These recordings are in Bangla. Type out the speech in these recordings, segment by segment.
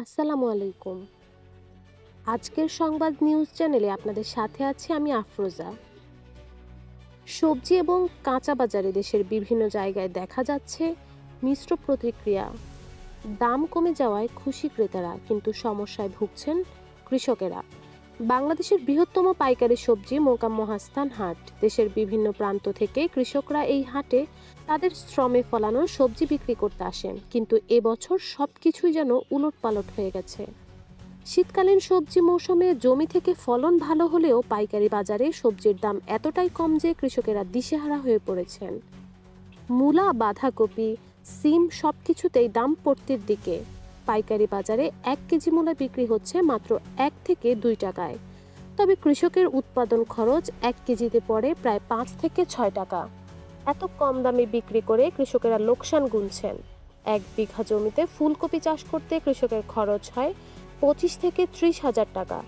আসসালামু আলাইকুম। আজকের সংবাদ নিউজ চ্যানেলে আপনাদের সাথে আছি আমি আফরোজা। সবজি এবং কাঁচা বাজারে দেশের বিভিন্ন জায়গায় দেখা যাচ্ছে মিশ্র প্রতিক্রিয়া। দাম কমে যাওয়ায় খুশি ক্রেতারা, কিন্তু সমস্যায় ভুগছেন কৃষকেরা। বাংলাদেশের বৃহত্তম পাইকারি সবজি মোকাম মহাস্থান হাট। দেশের বিভিন্ন প্রান্ত থেকে কৃষকরা এই হাটে তাদের শ্রমে ফলানো সবজি বিক্রি করতে আসেন, কিন্তু এবছর সবকিছুই যেন উলটপালট হয়ে গেছে। শীতকালীন সবজি মৌসুমে জমি থেকে ফলন ভালো হলেও পাইকারি বাজারে সবজির দাম এতটাই কম যে কৃষকেরা দিশেহারা হয়ে পড়েছেন। মূলা, বাঁধাকপি, সিম সবকিছুতেই দাম পড়তির দিকে। পাইকারি বাজারে 1 কেজি মূলা বিক্রি হচ্ছে মাত্র 1 থেকে 2 টাকায়। তবে কৃষকের উৎপাদন খরচ 1 কেজিতে পড়ে প্রায় 5 থেকে 6 টাকা। এত কম দামে বিক্রি করে কৃষকেরা লোকসান গুনছেন। 1 বিঘা জমিতে ফুলকপি চাষ করতে কৃষকের খরচ হয় 25 থেকে 30 হাজার টাকা,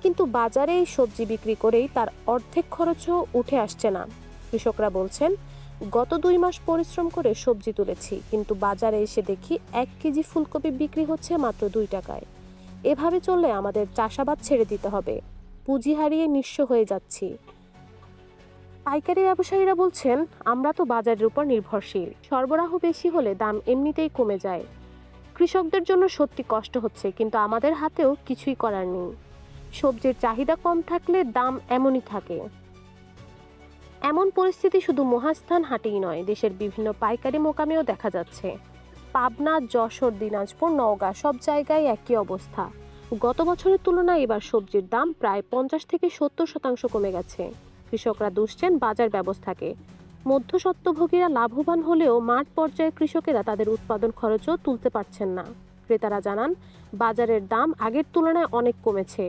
কিন্তু বাজারে এই সবজি বিক্রি করেই তার অর্ধেক খরচও উঠে আসছে না। কৃষকরা বলছেন, গত 2 মাস পরিশ্রম করে সবজি তুলেছি, কিন্তু বাজারে এসে দেখি 1 কেজি ফুলকপি বিক্রি হচ্ছে মাত্র 2 টাকায়। এভাবে চললে আমাদের চাষাবাদ ছেড়ে দিতে হবে, পুঁজি হারিয়ে নিঃস্ব হয়ে যাচ্ছি। পাইকারি ব্যবসায়ীরা বলছেন, আমরা তো বাজারের উপর নির্ভরশীল, সরবরাহ বেশি হলে দাম এমনিতেই কমে যায়। কৃষকদের জন্য সত্যি কষ্ট হচ্ছে, কিন্তু আমাদের হাতেও কিছুই করার নেই। সবজির চাহিদা কম থাকলে দাম এমনই থাকে। এমন পরিস্থিতি শুধু মহাস্থান হাটেই নয়, দেশের বিভিন্ন পাইকারি মোকামেও দেখা যাচ্ছে। পাবনা, যশোর, দিনাজপুর, নওগাঁ সব জায়গায় একই অবস্থা। গত বছরের তুলনায় এবার সবজির দাম প্রায় 50 থেকে 70% কমে গেছে। কৃষকরা দুষছেন বাজার ব্যবস্থাকে। মধ্যস্বত্বভোগীরা লাভবান হলেও মাঠ পর্যায়ে কৃষকেরা তাদের উৎপাদন খরচও তুলতে পারছেন না। ক্রেতারা জানান, বাজারের দাম আগের তুলনায় অনেক কমেছে।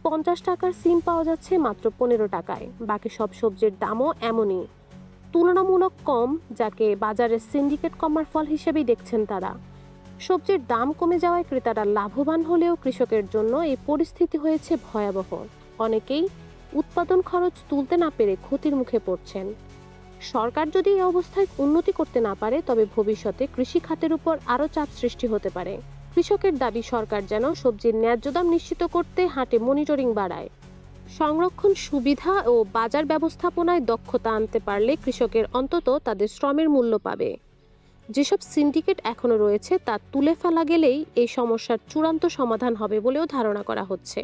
50 টাকার সিম পাওয়া যাচ্ছে মাত্র 15 টাকায়। বাকি সব সবজির দামও এমনই, তুলনামূলক কম, যাকে বাজারের সিন্ডিকেট কমার ফল হিসেবেই দেখছেন তারা। সবজির দাম কমে যাওয়ায় ক্রেতারা লাভবান হলেও কৃষকের জন্য এই পরিস্থিতি হয়েছে ভয়াবহ। অনেকেই উৎপাদন খরচ তুলতে না পেরে ক্ষতির মুখে পড়ছেন। সরকার যদি এই অবস্থায় উন্নতি করতে না পারে, তবে ভবিষ্যতে কৃষি খাতের উপর আরও চাপ সৃষ্টি হতে পারে। কৃষকের দাবি, সরকার যেন সবজির ন্যায্য দাম নিশ্চিত করতে হাটে মনিটরিং বাড়ায়। সংরক্ষণ সুবিধা ও বাজার ব্যবস্থাপনায় দক্ষতা আনতে পারলে কৃষকের অন্তত তাদের শ্রমের মূল্য পাবে। যেসব সিন্ডিকেট এখনো রয়েছে তা তুলে ফেলা গেলেই এই সমস্যার চূড়ান্ত সমাধান হবে বলেও ধারণা করা হচ্ছে।